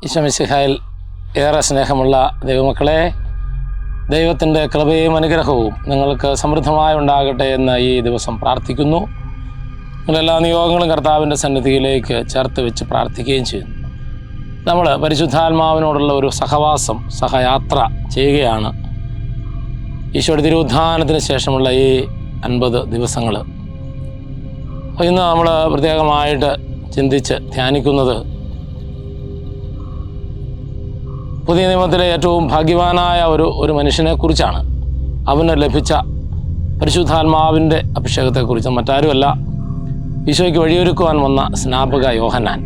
ഈശോ മിശിഹായിൽ ഏറെ സ്നേഹമുള്ള ദൈവമക്കളെ, ദൈവത്തിൻ്റെ കൃപയും അനുഗ്രഹവും നിങ്ങൾക്ക് സമൃദ്ധമായി ഉണ്ടാകട്ടെ എന്ന് ഈ ദിവസം പ്രാർത്ഥിക്കുന്നു. നിങ്ങളെല്ലാ നിയോഗങ്ങളും കർത്താവിൻ്റെ സന്നിധിയിലേക്ക് ചേർത്ത് വെച്ച് പ്രാർത്ഥിക്കുകയും ചെയ്യുന്നു. നമ്മൾ പരിശുദ്ധാത്മാവിനോടുള്ള ഒരു സഹവാസം, സഹയാത്ര ചെയ്യുകയാണ് ഈശോയുടെ തിരുവുദ്ധാനത്തിന് ശേഷമുള്ള ഈ 50 ദിവസങ്ങൾ. അപ്പോൾ ഇന്ന് നമ്മൾ പ്രത്യേകമായിട്ട് ചിന്തിച്ച് ധ്യാനിക്കുന്നത് പുതിയ നിയമത്തിലെ ഏറ്റവും ഭാഗ്യവാനായ ഒരു മനുഷ്യനെക്കുറിച്ചാണ്. അവന് ലഭിച്ച പരിശുദ്ധാത്മാവിൻ്റെ അഭിഷേകത്തെക്കുറിച്ച്. മറ്റാരുമല്ല, ഈശോയ്ക്ക് വഴിയൊരുക്കുവാൻ വന്ന സ്നാപക യോഹന്നാൻ.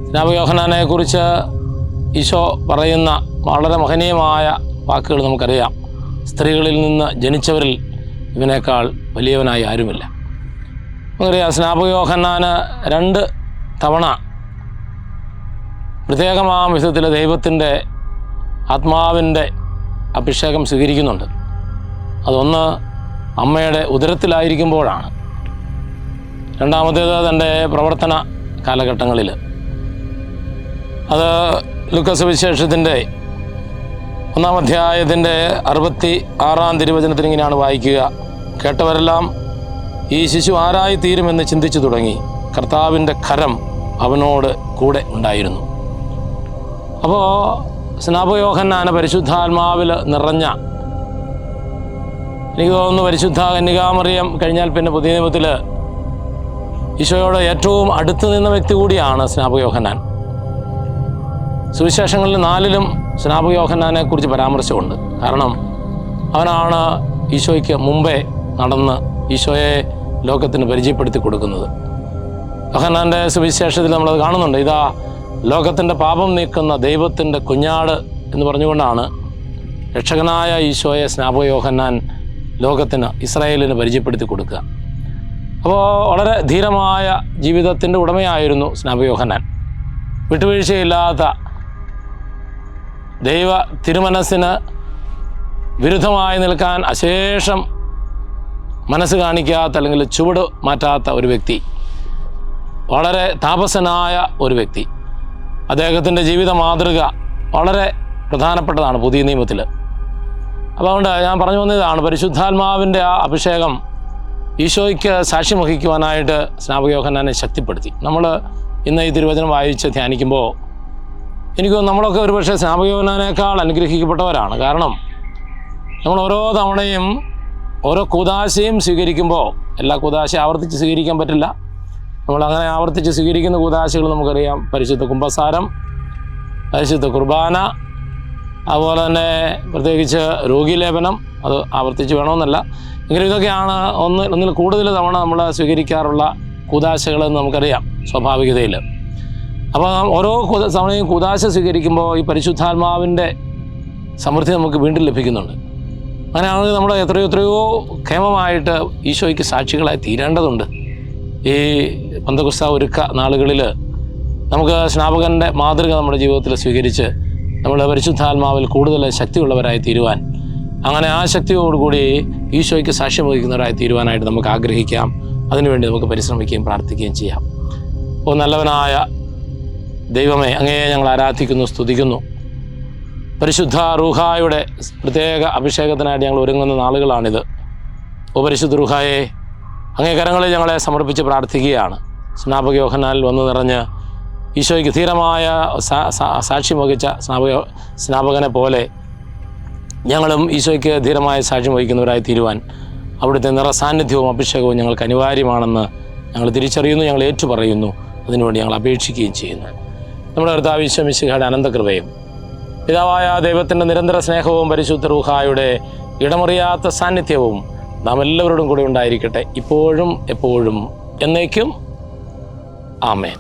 സ്നാപക യോഹന്നാനെക്കുറിച്ച് ഈശോ പറയുന്ന വളരെ മഹനീയമായ വാക്കുകൾ നമുക്കറിയാം. സ്ത്രീകളിൽ നിന്ന് ജനിച്ചവരിൽ ഇവനേക്കാൾ വലിയവനായി ആരുമില്ല. നമുക്കറിയാം, സ്നാപക യോഹന്നാന് 2 തവണ പ്രത്യേകമാം വിധത്തിൽ ദൈവത്തിൻ്റെ ആത്മാവിൻ്റെ അഭിഷേകം സ്വീകരിക്കുന്നുണ്ട്. അതൊന്ന് അമ്മയുടെ ഉദരത്തിലായിരിക്കുമ്പോഴാണ്. രണ്ടാമത്തേത് തൻ്റെ പ്രവർത്തന കാലഘട്ടങ്ങളിൽ. അത് ലൂക്കാ സുവിശേഷത്തിൻ്റെ 1-ാം അധ്യായത്തിൻ്റെ 66-ാം തിരുവചനത്തിൽ ഇങ്ങനെയാണ് വായിക്കുക: കേട്ടവരെല്ലാം ഈ ശിശു ആരായി തീരുമെന്ന് ചിന്തിച്ചു തുടങ്ങി. കർത്താവിൻ്റെ കരം അവനോട് കൂടെ ഉണ്ടായിരുന്നു. അപ്പോൾ സ്നാപക യോഹന്നാന് പരിശുദ്ധാത്മാവിൽ നിറഞ്ഞ, എനിക്ക് തോന്നുന്നു പരിശുദ്ധ കന്യകാമറിയം കഴിഞ്ഞാൽ പിന്നെ പുതിയ നിയമത്തിൽ ഈശോയോട് ഏറ്റവും അടുത്ത് നിന്ന വ്യക്തി കൂടിയാണ് സ്നാപക യോഹന്നാൻ. സുവിശേഷങ്ങളിൽ 4-ലും സ്നാപക യോഹന്നാനെ കുറിച്ച് പരാമർശമുണ്ട്. കാരണം അവനാണ് ഈശോയ്ക്ക് മുമ്പേ നടന്ന് ഈശോയെ ലോകത്തിന് പരിചയപ്പെടുത്തി കൊടുക്കുന്നത്. യോഹന്നാൻ്റെ സുവിശേഷത്തിൽ നമ്മളത് കാണുന്നുണ്ട്. ഇതാ ലോകത്തിൻ്റെ പാപം നീക്കുന്ന ദൈവത്തിൻ്റെ കുഞ്ഞാട് എന്ന് പറഞ്ഞുകൊണ്ടാണ് രക്ഷകനായ ഈശോയെ സ്നാപക യോഹന്നാൻ ലോകത്തിന്, ഇസ്രായേലിന് പരിചയപ്പെടുത്തി കൊടുക്കുക. അപ്പോൾ വളരെ ധീരമായ ജീവിതത്തിൻ്റെ ഉടമയായിരുന്നു സ്നാപക യോഹന്നാൻ. വിട്ടുവീഴ്ചയില്ലാത്ത, ദൈവ തിരുമനസ്സിന് വിരുദ്ധമായി നിൽക്കാൻ അശേഷം മനസ്സ് കാണിക്കാത്ത, അല്ലെങ്കിൽ ചുവട് മാറ്റാത്ത ഒരു വ്യക്തി, വളരെ താപസനായ ഒരു വ്യക്തി. അദ്ദേഹത്തിൻ്റെ ജീവിത മാതൃക വളരെ പ്രധാനപ്പെട്ടതാണ് പുതിയ നിയമത്തിൽ. അപ്പോൾ അതുകൊണ്ട് ഞാൻ പറഞ്ഞു വന്നതാണ്, പരിശുദ്ധാത്മാവിൻ്റെ ആ അഭിഷേകം ഈശോയ്ക്ക് സാക്ഷ്യം വഹിക്കുവാനായിട്ട് സ്നാപക യോഹന്നാനെ ശക്തിപ്പെടുത്തി. നമ്മൾ ഇന്ന് ഈ തിരുവചനം വായിച്ച് ധ്യാനിക്കുമ്പോൾ എനിക്ക് നമ്മളൊക്കെ ഒരുപക്ഷെ സ്നാപക യോഹന്നാനേക്കാൾ അനുഗ്രഹിക്കപ്പെട്ടവരാണ്. കാരണം നമ്മൾ ഓരോ തവണയും ഓരോ കൂദാശയും സ്വീകരിക്കുമ്പോൾ, എല്ലാ കൂദാശയും ആവർത്തിച്ച് സ്വീകരിക്കാൻ പറ്റില്ല. നമ്മളങ്ങനെ ആവർത്തിച്ച് സ്വീകരിക്കുന്ന കൂദാശകൾ നമുക്കറിയാം: പരിശുദ്ധ കുമ്പസാരം, പരിശുദ്ധ കുർബാന, അതുപോലെ തന്നെ പ്രത്യേകിച്ച് രോഗീലേപനം. അത് ആവർത്തിച്ച് വേണമെന്നല്ല, എങ്കിലും ഇതൊക്കെയാണ് ഒന്നിൽ കൂടുതൽ തവണ നമ്മൾ സ്വീകരിക്കാറുള്ള കൂദാശകളെന്ന് നമുക്കറിയാം സ്വാഭാവികതയിൽ. അപ്പോൾ ഓരോ തവണയും കൂദാശ സ്വീകരിക്കുമ്പോൾ ഈ പരിശുദ്ധാത്മാവിൻ്റെ സമൃദ്ധി നമുക്ക് വീണ്ടും ലഭിക്കുന്നുണ്ട്. അങ്ങനെയാണെങ്കിൽ നമ്മൾ എത്രയോ ക്ഷേമമായിട്ട് ഈശോയ്ക്ക് സാക്ഷികളായി തീരേണ്ടതുണ്ട്. ഈ പന്തക്കുസ്ത ഒരുക്ക നാളുകളിൽ നമുക്ക് സ്നാപകൻ്റെ മാതൃക നമ്മുടെ ജീവിതത്തിൽ സ്വീകരിച്ച് നമ്മൾ പരിശുദ്ധാത്മാവിൽ കൂടുതൽ ശക്തിയുള്ളവരായി തീരുവാൻ, അങ്ങനെ ആ ശക്തിയോടുകൂടി ഈശോയ്ക്ക് സാക്ഷ്യം വഹിക്കുന്നവരായി തീരുവാനായിട്ട് നമുക്ക് ആഗ്രഹിക്കാം. അതിനുവേണ്ടി നമുക്ക് പരിശ്രമിക്കുകയും പ്രാർത്ഥിക്കുകയും ചെയ്യാം. അപ്പോൾ നല്ലവനായ ദൈവമേ, അങ്ങയെ ഞങ്ങൾ ആരാധിക്കുന്നു, സ്തുതിക്കുന്നു. പരിശുദ്ധ റൂഹായുടെ പ്രത്യേക അഭിഷേകത്തിനായിട്ട് ഞങ്ങൾ ഒരുങ്ങുന്ന നാളുകളാണിത്. ഓ പരിശുദ്ധ റൂഹായെ, അങ്ങേ കരങ്ങളിൽ ഞങ്ങളെ സമർപ്പിച്ച് പ്രാർത്ഥിക്കുകയാണ്. സ്നാപക യോഹന്നാനിൽ വന്നു നിറഞ്ഞ് ഈശോയ്ക്ക് ധീരമായ സാക്ഷ്യം വഹിച്ച സ്നാപകനെ പോലെ ഞങ്ങളും ഈശോയ്ക്ക് ധീരമായ സാക്ഷ്യം വഹിക്കുന്നവരായി തീരുവാൻ അവിടുത്തെ നിറസാന്നിധ്യവും അഭിഷേകവും ഞങ്ങൾക്ക് അനിവാര്യമാണെന്ന് ഞങ്ങൾ തിരിച്ചറിയുന്നു, ഞങ്ങൾ ഏറ്റുപറയുന്നു. അതിനുവേണ്ടി ഞങ്ങൾ അപേക്ഷിക്കുകയും ചെയ്യുന്നു. നമ്മുടെ കർത്താവ് ഈശോ മിശിഹായുടെ അനന്തകൃപയും പിതാവായ ദൈവത്തിൻ്റെ നിരന്തര സ്നേഹവും പരിശുദ്ധ റൂഹായുടെ ഇടമുറിയാത്ത സാന്നിധ്യവും നാം എല്ലാവരോടും കൂടെ ഉണ്ടായിരിക്കട്ടെ, ഇപ്പോഴും എപ്പോഴും എന്നേക്കും. ആമേൻ.